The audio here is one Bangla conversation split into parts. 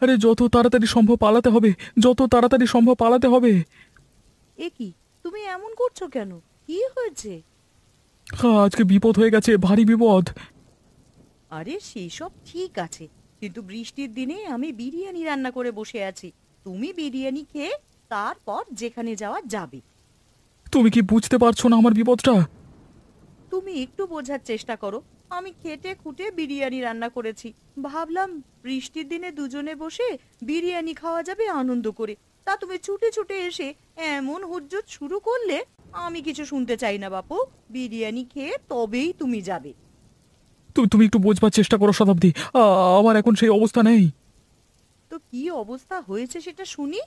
আরে যত তাড়াতাড়ি সম্ভব পালাতে হবে, যত তাড়াতাড়ি সম্ভব পালাতে হবে। এ কি, তুমি এমন করছো কেন? কি হয়েছে? হ্যাঁ, আজকে বিপদ হয়ে গেছে, ভারী বিপদ। আরে সেসব ঠিক আছে, কিন্তু বৃষ্টির দিনে আমি বিরিয়ানি রান্না করে বসে আছি। তুমি বিরিয়ানি খেয়ে তারপর যেখানে যাওয়া যাবে। তুমি কি বুঝতে পারছো না আমার বিপদটা? তুমি একটু বোঝার চেষ্টা করো। আমি খেটে খুঁটে বিরিয়ানি রান্না করেছি। ভাবলাম বৃষ্টির দিনে দুজনে বসে বিরিয়ানি খাওয়া যাবে আনন্দ করে। তা তুমি ছুটে ছুটে এসে এমন হুজ্জত শুরু করলে। আমি কিছু শুনতে চাই না বাপু। বিরিয়ানি খেয়ে তবেই তুমি যাবে। তুমি তুমি একটু বোঝবার চেষ্টা করো শতাব্দী। আমার এখন সেই অবস্থা নেই। তো কি অবস্থা হয়েছে সেটা শুনি।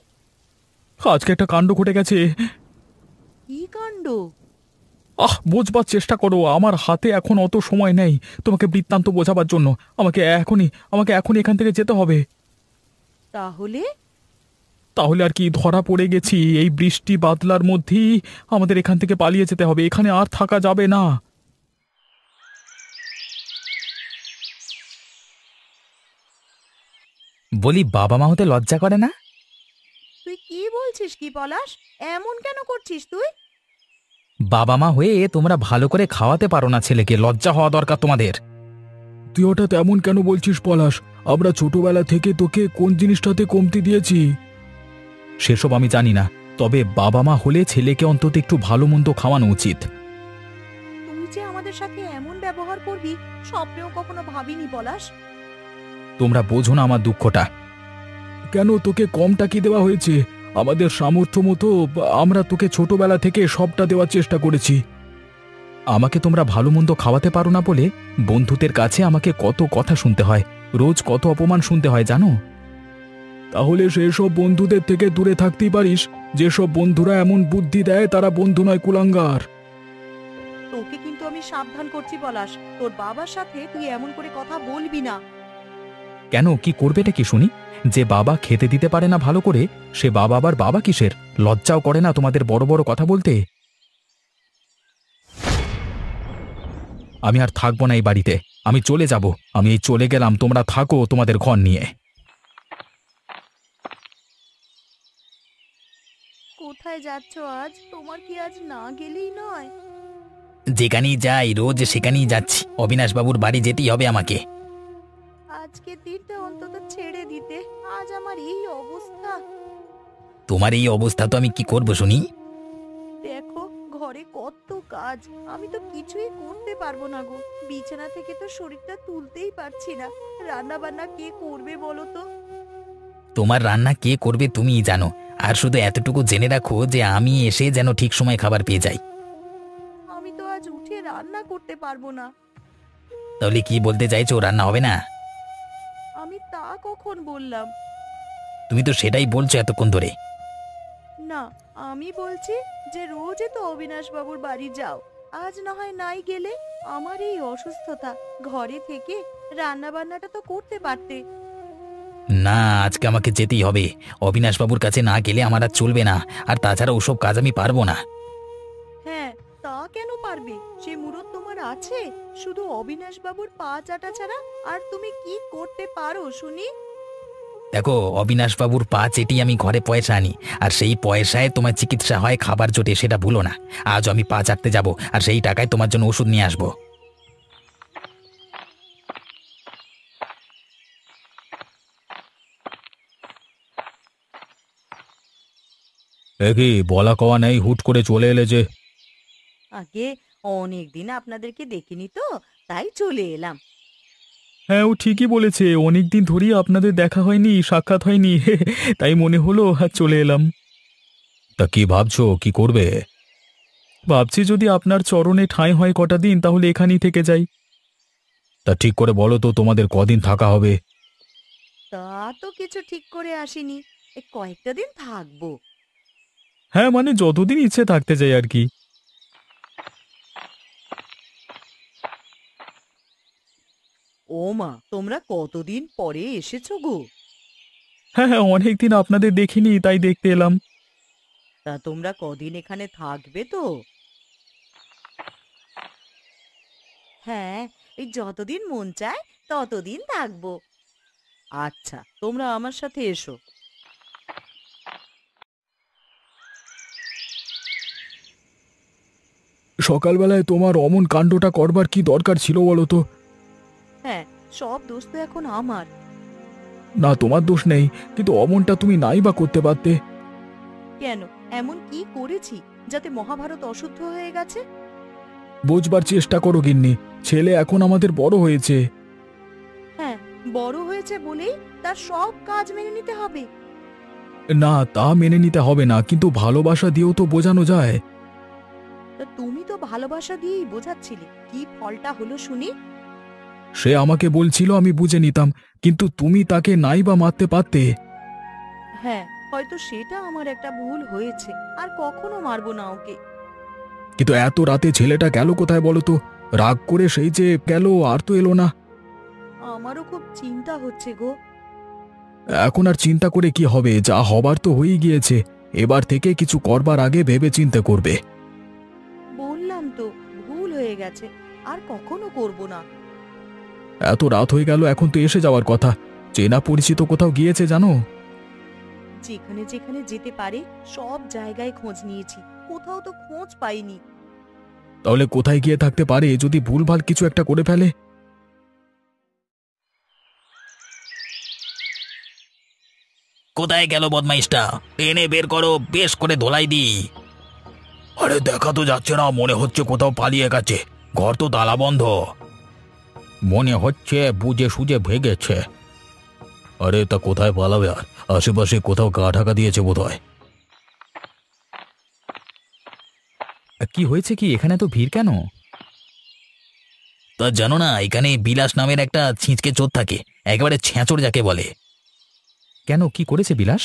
আজকে একটা কাণ্ড ঘটে গেছে। কি কাণ্ড? বোঝবার চেষ্টা করো, আমার হাতে এখন অত সময় নেই তোমাকে বৃত্তান্ত বোঝাবার জন্য। আমাকে এখনই এখান থেকে যেতে হবে। তাহলে? তাহলে আর কি, ধরা পড়ে গেছি। এই বৃষ্টি বাদলার মধ্যেই আমাদের এখান থেকে পালিয়ে যেতে হবে, এখানে আর থাকা যাবে না। বলি, বাবা মা হতে লজ্জা করে না? তুই কি বলছিস কি পলাশ? এমন কেন করছিস তুই? বাবা মা হয়ে তোমরা ভালো করে খাওয়াতে পারো না ছেলেকে, লজ্জা হওয়া দরকার তোমাদের। তুই হঠাৎ এমন কেন বলছিস পলাশ? আমরা ছোটবেলা থেকে তোকে কোন জিনিসটাতে কমতি দিয়েছি? সেসব আমি জানি না, তবে বাবা মা হলে ছেলেকে অন্তত একটু ভালো মন্দ খাওয়ানো উচিত। তুই যে আমাদের সাথে এমন ব্যবহার করবি স্বপ্নেও কখনো ভাবিনি পলাশ। তোমরা বোঝো না আমার দুঃখটা। কেন, তোকে কমটা কি দেওয়া হয়েছে? আমাদের সামর্থ্য মতো আমরা তোকে ছোটবেলা থেকে সবটা দেওয়ার চেষ্টা করেছি। আমাকে তোমরা ভালো মন্দ খাওয়াতে পারো না বলে বন্ধুদের কাছে আমাকে কত কথা শুনতে হয়, রোজ কত অপমান শুনতে হয় জানো? তাহলে সেসব বন্ধুদের থেকে দূরে থাকতেই পারিস। যেসব বন্ধুরা এমন বুদ্ধি দেয় তারা বন্ধু নয়, কুলাঙ্গার। তোকে কিন্তু আমি সাবধান করছি পলাশ, তোর বাবার সাথে তুই এমন করে কথা বলবি না। কেন, কি করবেটা কি শুনি? যে বাবা খেতে দিতে পারে না ভালো করে, সে বাবা আবার বাবা কিসের? লজ্জাও করে না তোমাদের বড় বড় কথা বলতে? আমি আর থাকবো না এই বাড়িতে, আমি চলে যাব। আমি এই চলে গেলাম, তোমরা থাকো তোমাদের ঘর নিয়ে। কোথায় যাচ্ছ আজ? তোমার কি আজ না গেলেই নয়? যেখানেই যাই রোজ সেখানেই যাচ্ছি, অবিনাশ বাবুর বাড়ি যেতেই হবে আমাকে। আজকে দিনটা অন্তত ছেড়ে দিতে। আজ আমার এই অবস্থা। তোমার এই অবস্থা তো আমি কি করব শুনি? দেখো, ঘরে কত কাজ, আমি তো কিছুই করতে পারবো না গো। বিছানা থেকে তো শরীরটা তুলতেই পারছি না। রান্না বান্না কে করবে বলো তো? তোমার রান্না কে করবে তুমিই জানো। আর শুধু এতটুকু জেনে রাখো যে আমি এসে যেন ঠিক সময় খাবার পেয়ে যাই। আমি তো আজ উঠে রান্না করতে পারবো না। তাহলে কি বলতে চাইছো, রান্না হবে না? আমি তা কখন বললাম? তুমি তো সেটাই বলছো এতক্ষণ ধরে। না, আমি বলছি যে রোজই তো অবিনাশ বাবুর বাড়ি যাও। আজ না হয় নাই গেলে। আমার এই অসুস্থতা, ঘরে থেকে রান্না বান্নাটা তো করতে পারতে। না, আজকে আমাকে যেতেই হবে। অবিনাশ বাবুর কাছে না গেলে আমার আর চলবে না। আর তাছাড়া ওসব কাজ আমি পারবো না। হ্যাঁ, তা কেন পারবে? সে মুরত তোমার আছে। শুধু অবিনাশ বাবুর পা চাটা ছাড়া আর তুমি কি করতে পারো শুনি? দেখো, অবিনাশ বাবুর পা চেটিয়ে আমি ঘরে পয়সা আনি, আর সেই পয়সায় তোমার চিকিৎসা হয়, খাবার জোটে, সেটা ভুলো না। আজ আমি পা চাটতে যাব, আর সেই টাকায় তোমার জন্য ওষুধ নিয়ে আসবো। কি বলা কওয়া নেই, হুট করে চলে এলে যে? আগে অনেক দিন আপনাদেরকে দেখিনি তো, তাই চলে এলাম। হ্যাঁ, ও ঠিকই বলেছে, অনেকদিন ধরেই আপনাদের দেখা হয়নি, সাক্ষাৎ হয়নি। তাই মনে হলো আর চলে এলাম। তা কি ভাবছো, কি করবে? ভাবছি যদি আপনার চরণে ঠাঁই হয় কটা দিন, তাহলে এখানেই থেকে যাই। তা ঠিক করে বলো তো, তোমাদের কদিন থাকা হবে? তা তো কিছু ঠিক করে আসিনি। কয়েকটা দিন থাকবো। হ্যাঁ, মানে যতদিন ইচ্ছে থাকতে চাই আর কি। ও মা, তোমরা কতদিন পরে এসেছো গো? হ্যাঁ হ্যাঁ, অনেকদিন আপনাদের দেখিনি, তাই দেখতে এলাম। তা তোমরা কদিন এখানে থাকবে তো? হ্যাঁ, এই যতদিন মন চায় ততদিন থাকবো। আচ্ছা, তোমরা আমার সাথে এসো। সকালবেলায় তোমার অমন কাণ্ডটা করবার কি দরকার ছিল বলো তো? হ্যাঁ, সব দোষ তো এখন আমার। না, তোমার দোষ নেই, কিন্তু অমনটা তুমি নাই বা করতে পারতে। কেন, এমন কি করেছি যাতে মহাভারত অশুদ্ধ হয়ে গেছে? বুঝবার চেষ্টা করো গিন্নি, ছেলে এখন আমাদের বড় হয়েছে। হ্যাঁ, বড় হয়েছে বলেই তার সব কাজ মেনে নিতে হবে? না, তা মেনে নিতে হবে না, কিন্তু ভালোবাসা দিয়েও তো বোঝানো যায়। তা তুমি তো ভালোবাসা দিয়েই বোঝাচ্ছিলে, কি ফলটা হলো শুনি? সে আমাকে বলছিল, আমি বুঝে নিতাম, কিন্তু তুমি তাকে নাই বা মারতে পারতে। হ্যাঁ, হয়তো সেটা আমার একটা ভুল হয়েছে, আর কখনো মারবো না ওকে। কিন্তু এত রাতে ছেলেটা গেল কোথায় বলো তো? রাগ করে সেই যে গেল, আর তো এলো না। আমারও খুব চিন্তা হচ্ছে গো। এখন আর চিন্তা করে কি হবে, যা হবার তো হয়েই গিয়েছে। এবার থেকে কিছু করবার আগে ভেবে চিন্তে করবে। বললাম তো, ভুল হয়ে গেছে, আর কখনো করব না। এত রাত হয়ে গেল, এখন তো এসে যাওয়ার কথা। চেনা পরিচিত কোথাও গিয়েছে জানো? যেখানে যেখানে যেতে পারে সব জায়গায় খোঁজ নিয়েছি, কোথাও তো খোঁজ পাইনি। তাহলে কোথায় গিয়ে থাকতে পারে, যদি ভুলভাল কিছু একটা করে ফেলে? কোথায় গেল বদমাইশটা? টেনে বের করো, বেশ করে ধোলাই দি। আরে দেখা তো যাচ্ছে না, মনে হচ্ছে কোথাও পালিয়ে গেছে। ঘর তো তালা বন্ধ। মনে হচ্ছে বুঝে সুঝে ভেগেছে। আরে তা কোথায় পালাবে আর? আশেপাশে কোথাও গা ঢাকা দিয়েছে বোধহয়। কি হয়েছে, কি এখানে তো ভিড় কেন? তা জানো না, এখানে বিলাস নামের একটা ছিঁচকে চোর থাকে, একেবারে ছেঁচড় যাকে বলে। কেন, কি করেছে বিলাস?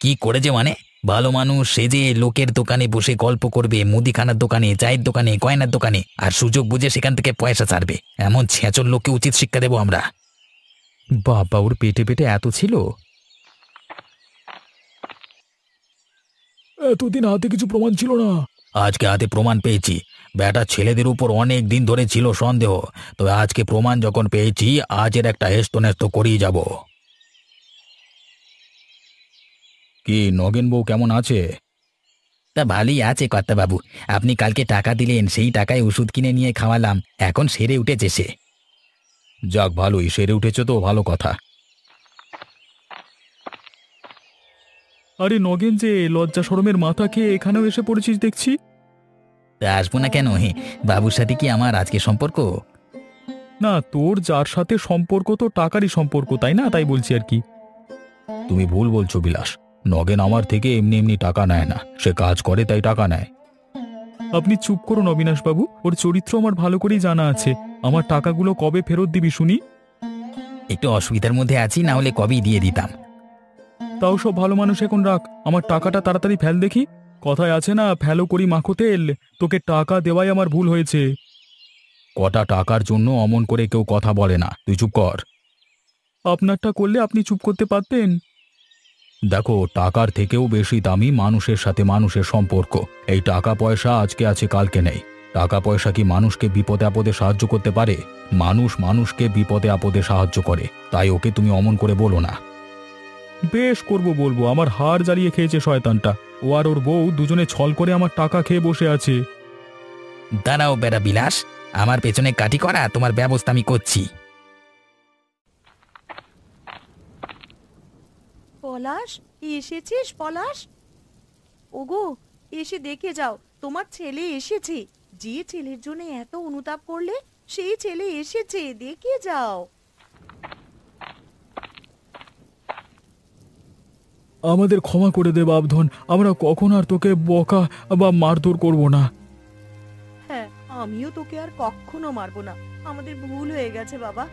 কি করেছে মানে, ভালো মানুষ সেজে লোকের দোকানে বসে গল্প করবে, মুদিখানার দোকানে, চায়ের দোকানে, গয়নার দোকানে, আর সুযোগ বুঝে সেখান থেকে পয়সা ছাড়বে। এমন ছেঁচড় লোককে উচিত শিক্ষা দেবো আমরা। বাবা, ওর পেটে পেটে এত ছিল? এতদিন হাতে কিছু প্রমাণ ছিল না। আজকে হাতে প্রমাণ পেয়েছি। বেটা ছেলেদের উপর অনেক দিন ধরে ছিল সন্দেহ, তবে আজকে প্রমাণ যখন পেয়েছি, আজের একটা হেস্তনেস্ত করেই যাব। কি নগেন বউ কেমন আছে? তা ভালোই আছে কর্তাবাবু। আপনি কালকে টাকা দিলেন, সেই টাকায় ওষুধ কিনে নিয়ে খাওয়ালাম, এখন সেরে উঠেছে সে। যাক, ভালোই সেরে উঠেছে তো, ভালো কথা। আরে নগেন, যে লজ্জা শরমের মাথা খেয়ে এখানেও এসে পড়েছিস দেখছি। তা আসবো না কেন? হে, বাবুর সাথে কি আমার আজকে সম্পর্ক? না, তোর যার সাথে সম্পর্ক তো টাকারই সম্পর্ক, তাই না? তাই বলছি আর কি। তুমি ভুল বলছো বিলাস। নগেন আমার থেকে এমনি এমনি টাকা নেয় না, সে কাজ করে তাই টাকা নেয়। আপনি চুপ করুন অবিনাশবাবু, ওর চরিত্র আমার ভালো করেই জানা আছে। আমার টাকাগুলো কবে ফেরত দিবি শুনি? একটু অসুবিধার মধ্যে আছি, না হলে কবেই দিয়ে দিতাম। তাও সব ভালো মানুষ এখন রাখ, আমার টাকাটা তাড়াতাড়ি ফেল দেখি। কথায় আছে না, ফেলো করি মাখো তেল। তোকে টাকা দেওয়াই আমার ভুল হয়েছে। কটা টাকার জন্য অমন করে কেউ কথা বলে না, তুই চুপ কর। আপনারটা করলে আপনি চুপ করতে পারতেন। দেখো, টাকার থেকেও বেশি দামি মানুষের সাথে মানুষের সম্পর্ক। এই টাকা পয়সা আজকে আছে কালকে নেই। টাকা পয়সা কি মানুষকে বিপদে আপদে সাহায্য করতে পারে? মানুষ মানুষকে বিপদে আপদে সাহায্য করে, তাই ওকে তুমি অমন করে বলো না। বেশ করব, বলবো। আমার হাড় জ্বালিয়ে খেয়েছে শয়তানটা। ও আর ওর বউ দুজনে ছল করে আমার টাকা খেয়ে বসে আছে। দাঁড়াও বেড়া বিলাস, আমার পেছনে কাটি করা, তোমার ব্যবস্থা আমি করছি। পলাশ, এসেছিস পলাশ? ওগো, এসে দেখে যাও, তোমার ছেলে এসেছে। যে ছেলের জন্য এত অনুতাপ করলে, সেই ছেলে এসেছে, দেখে যাও। আমাদের ক্ষমা করে দে বাপধন, আমরা কখন আর তোকে বকা বা মারধর করব না। হ্যাঁ, আমিও তোকে আর কখনো মারবো না। আমাদের ভুল হয়ে গেছে বাবা।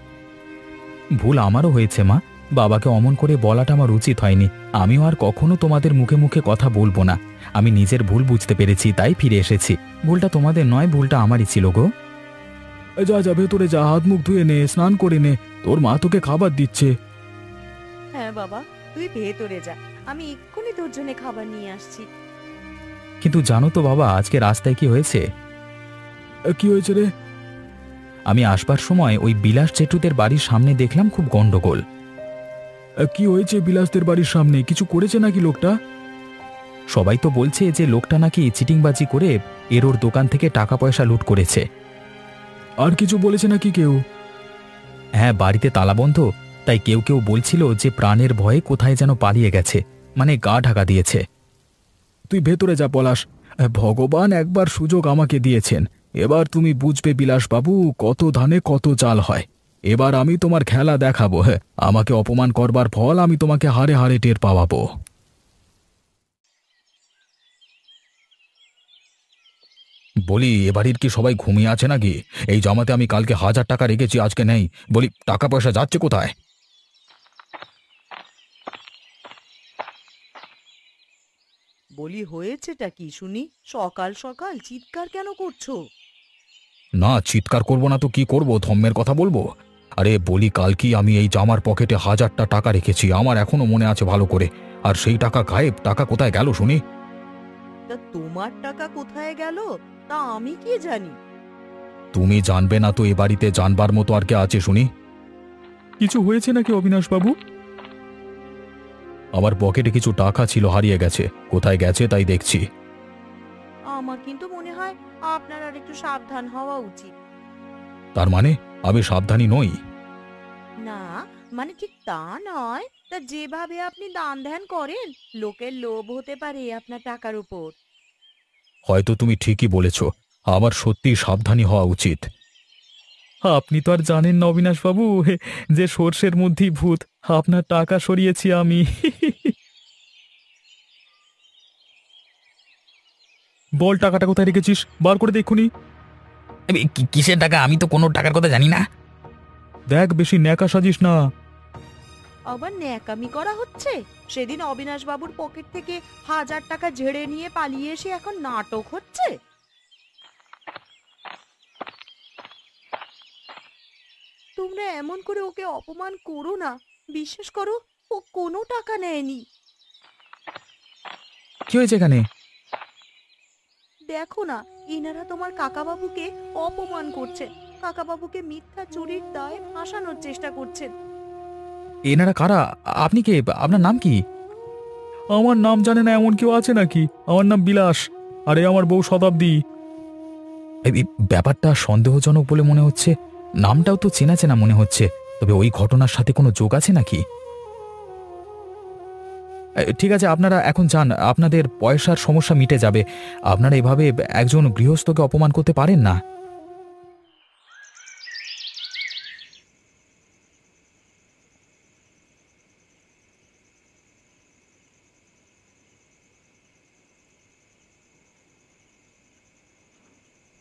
ভুল আমারও হয়েছে মা, বাবাকে অমন করে বলাটা আমার উচিত হয়নি। আমিও আর কখনো তোমাদের মুখে মুখে কথা বলবো না। আমি নিজের ভুল বুঝতে পেরেছি, তাই ফিরে এসেছি। ভুলটা তোমাদের নয়, ভুলটা আমারই ছিল গো। যা যা, ভেতরে যা, হাত মুখ ধুয়ে নে, স্নান করে নে, তোর মা তোকে খাবার দিচ্ছে। হ্যাঁ বাবা, তুই ভেতরে যা, আমি এক্ষুনি তোর জন্য খাবার নিয়ে আসছি। কিন্তু জানো তো বাবা, আজকে রাস্তায় কি হয়েছে? কি হয়েছে রে? আমি আসবার সময় ওই বিলাস চেটুদের বাড়ির সামনে দেখলাম খুব গন্ডগোল। কি হয়েছে বিলাসদের বাড়ির সামনে? কিছু করেছে নাকি লোকটা? সবাই তো বলছে যে লোকটা নাকি চিটিংবাজি করে ওর দোকান থেকে টাকা পয়সা লুট করেছে। আর কিছু বলেছে নাকি কেউ? হ্যাঁ, বাড়িতে তালাবন্ধ, তাই কেউ কেউ বলছিল যে প্রাণের ভয়ে কোথায় যেন পালিয়ে গেছে, মানে গা ঢাকা দিয়েছে। তুই ভেতরে যা পলাশ, ভগবান একবার সুযোগ আমাকে দিয়েছেন, এবার তুমি বুঝবে বিলাসবাবু কত ধানে কত চাল হয়। এবার আমি তোমার খেলা দেখাবো। হ্যাঁ, আমাকে অপমান করবার ফল আমি তোমাকে হাড়ে হাড়ে টের পাওয়াবো। বলি, এ বাড়ির কি সবাই ঘুমিয়ে আছে নাকি? এই জমাতে আমি কালকে 1000 টাকা রেখেছি, আজকে নেই। বলি, টাকা পয়সা যাচ্ছে কোথায়? বলি হয়েছেটা কি শুনি? সকাল সকাল চিৎকার কেন করছো? না, চিৎকার করব না তো কি করব? ধম্মের কথা বলবো? আরে বলি, কাল কি আমি এই জামার পকেটে 1000টা টাকা রেখেছি, আমার এখনো মনে আছে ভালো করে। আর সেই টাকা গায়েব। টাকা কোথায় গেল শুনি? তা তোমার টাকা কোথায় গেল তা আমি কি জানি? তুমি জানবে না তো এ বাড়িতে জানবার মতো আর কে আছে শুনি? কিছু হয়েছে নাকি অবিনাশবাবু? আমার পকেটে কিছু টাকা ছিল, হারিয়ে গেছে। কোথায় গেছে তাই দেখছি। আমার কিন্তু মনে হয় আপনার আর একটু সাবধান হওয়া উচিত। তার মানে আমি সাবধানী নই? না, মানে ঠিক তা নয়, তা যেভাবে আপনি দান ধ্যান করেন, লোকের লোভ হতে পারে আপনার টাকার উপর। হয়তো তুমি ঠিকই বলেছ, আমার সত্যি সাবধানী হওয়া উচিত। আপনি তো আর জানেন না অবিনাশবাবু, যে সর্ষের মধ্যেই ভূত। আপনার টাকা সরিয়েছি আমি। বল, টাকাটা কোথায় রেখেছিস? বার করে দেখুনি। কিসের টাকা? আমি তো কোনো টাকার কথা জানি না। দেখ, বেশি ন্যাকা সাজিস না। আবার ন্যাকামি করা হচ্ছে? সেদিন অবিনাশ বাবুর পকেট থেকে 1000 টাকা ঝেড়ে নিয়ে পালিয়ে এসে এখন নাটক হচ্ছে। তোমরা এমন করে ওকে অপমান করো না। বিশ্বাস করো, ও কোনো টাকা নেয়নি। কি হয়েছে এখানে? দেখো না, ইনারা তোমার কাকাবাবুকে অপমান করছে। কাকাবাবুকে মিথ্যা চুরির দায়ে ফাঁসানোর চেষ্টা করছেন। এনারা কারা? আপনি কে? আপনার নাম কি? আমার নাম জানে না এমন কেউ আছে নাকি? আমার নাম বিলাস, আরে আমার বউ শতাব্দী। এই ব্যাপারটা সন্দেহজনক বলে মনে হচ্ছে। নামটাও তো চেনা চেনা মনে হচ্ছে, তবে ওই ঘটনার সাথে কোনো যোগ আছে নাকি? ঠিক আছে, আপনারা এখন যান, আপনাদের পয়সার সমস্যা মিটে যাবে। আপনারা এভাবে একজন গৃহস্থকে অপমান করতে পারেন না।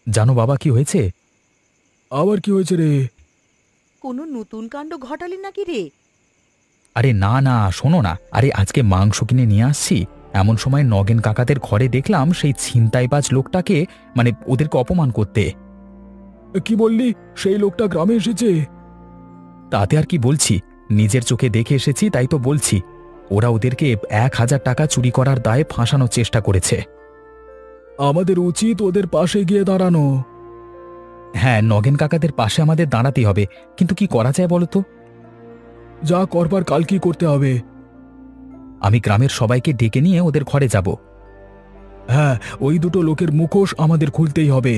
জানো বাবা, কি হয়েছে? আবার কি হয়েছে রে? কোনো নতুন কাণ্ড ঘটালি নাকি রে? আরে না না, শোনো না। আরে আজকে মাংস কিনে নিয়ে আসছি, এমন সময় নগেন কাকাদের ঘরে দেখলাম সেই ছিনতাইবাজ লোকটাকে, মানে ওদেরকে অপমান করতে। কি বললি? সেই লোকটা গ্রামে এসেছে? তাতে আর কি বলছি, নিজের চোখে দেখে এসেছি তাই তো বলছি। ওরা ওদেরকে 1000 টাকা চুরি করার দায়ে ফাঁসানোর চেষ্টা করেছে। আমাদের উচিত ওদের পাশে গিয়ে দাঁড়ানো। হ্যাঁ, নগেন কাকাদের পাশে আমাদের দাঁড়াতেই হবে, কিন্তু কি করা যায় বলো তো? যা করবার কাল কি করতে হবে? আমি গ্রামের সবাইকে ডেকে নিয়ে ওদের ঘরে যাব। হ্যাঁ, ওই দুটো লোকের মুখোশ আমাদের খুলতেই হবে।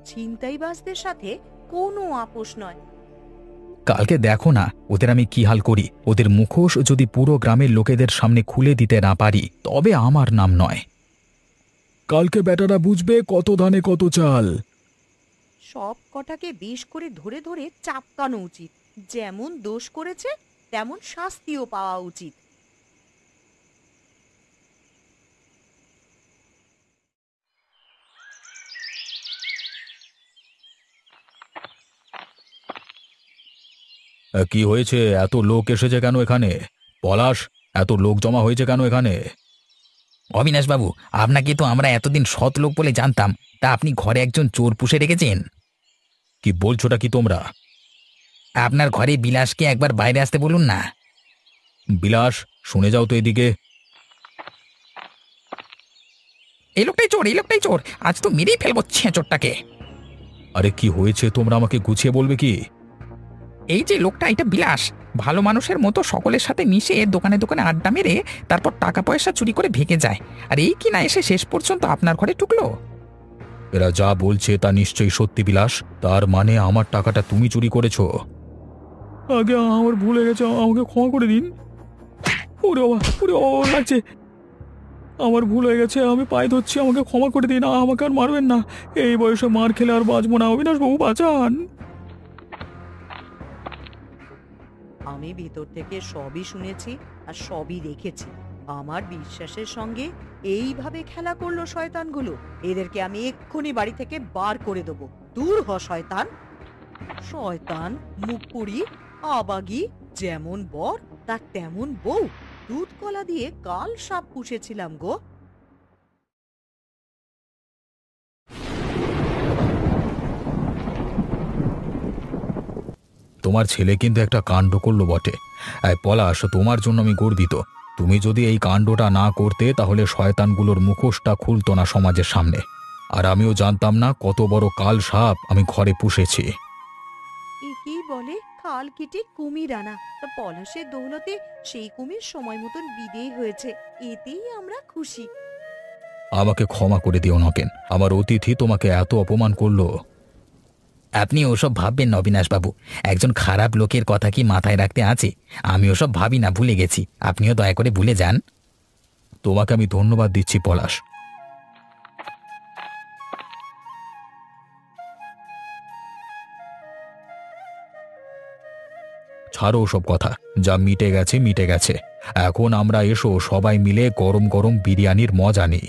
ছিনতাইবাজদের সাথে কোনো আপোষ নয়। কালকে দেখো না ওদের আমি কি হাল করি। ওদের মুখোশ যদি পুরো গ্রামের লোকেদের সামনে খুলে দিতে না পারি, তবে আমার নাম নয়। কালকে বেটারা বুঝবে কত ধানে কত চাল। সব কটাকে বেশ করে ধরে ধরে চাপকানো উচিত। যেমন দোষ করেছে তেমন শাস্তিও পাওয়া উচিত। কি হয়েছে? এত লোক এসেছে কেন এখানে? পলাশ, এত লোক জমা হয়েছে কেন এখানে? অবিনাশবাবু, আপনাকে তো আমরা এতদিন সৎ লোক বলে জানতাম, তা আপনি ঘরে একজন চোর পুষে রেখেছেন। কি বলছোটা কি তোমরা? আপনার ঘরে বিলাসকে একবার বাইরে আসতে বলুন না। বিলাস, শুনে যাও তো এদিকে। এই লোকটাই চোর, এই লোকটাই চোর, আজ তো মেরেই ফেলবো ছেঁচোরটাকে। আরে কি হয়েছে তোমরা আমাকে গুছিয়ে বলবে কি? এই যে লোকটা, এটা বিলাস। ভালো মানুষের মতো সকলের সাথে মিশে দোকানে দোকানে আড্ডা মেরে তারপর টাকা পয়সা চুরি করে ভেগে যায়, আর এই কিনা এসে শেষ পর্যন্ত আপনার ঘরে ঢুকলো। এরা যা বলছে তা নিশ্চয়ই সত্যি বিলাস। তার মানে আমার টাকাটা তুমি চুরি করেছো? আগে আমার ভুল হয়ে গেছে, আমাকে ক্ষমা করে দিন। ওরে বাবা, ওরে বাবা, লাগছে। আমার ভুল হয়ে গেছে, আমি পায়ে ধরছি, আমাকে ক্ষমা করে দিন। আমাকে আর মারবেন না। এই বয়সে মার খেলে আর বাঁচবো না। অবিনাশ বাবু বাঁচান। আমি ভিতর থেকে সবই শুনেছি আর সবই দেখেছি। আমার বিশ্বাসের সঙ্গে এইভাবে খেলা করলো শয়তানগুলো। এদেরকে আমি এক্ষুনি বাড়ি থেকে বার করে দেবো। দূর হ শয়তান। শয়তান, মুখপুরি, আবাগি, যেমন বর তার তেমন বউ। দুধ কলা দিয়ে কাল সাপ পুষেছিলাম গো। তোমার ছেলে কিন্তু একটা কাণ্ড করলো বটে। পলাশ, তোমার জন্য আমি গর্বিত। তুমি যদি এই কাণ্ডটা না করতে তাহলে শয়তানগুলোর মুখোশটা খুলতো না সমাজের সামনে। আর আমিও জানতাম না কত বড় কাল সাপ আমি ঘরে পুষেছি। একেই বলে খাল কেটে কুমির আনা। তা পলাশের দৌলতে সেই কুমির সময় মতন বিদেয় হয়েছে, এতেই আমরা খুশি। আমাকে ক্ষমা করে দিও নগেন, আমার অতিথি তোমাকে এত অপমান করলো। আপনি ওসব ভাববেন না অবিনাশবাবু, একজন খারাপ লোকের কথা কি মাথায় রাখতে আছে? আমি ওসব ভাবি না, ভুলে গেছি। আপনিও দয়া করে ভুলে যান। তোমাকে আমি ধন্যবাদ দিচ্ছি পলাশ। ছাড়ো ওসব কথা, যা মিটে গেছে মিটে গেছে। এখন আমরা এসো সবাই মিলে গরম গরম বিরিয়ানির মজা নিই।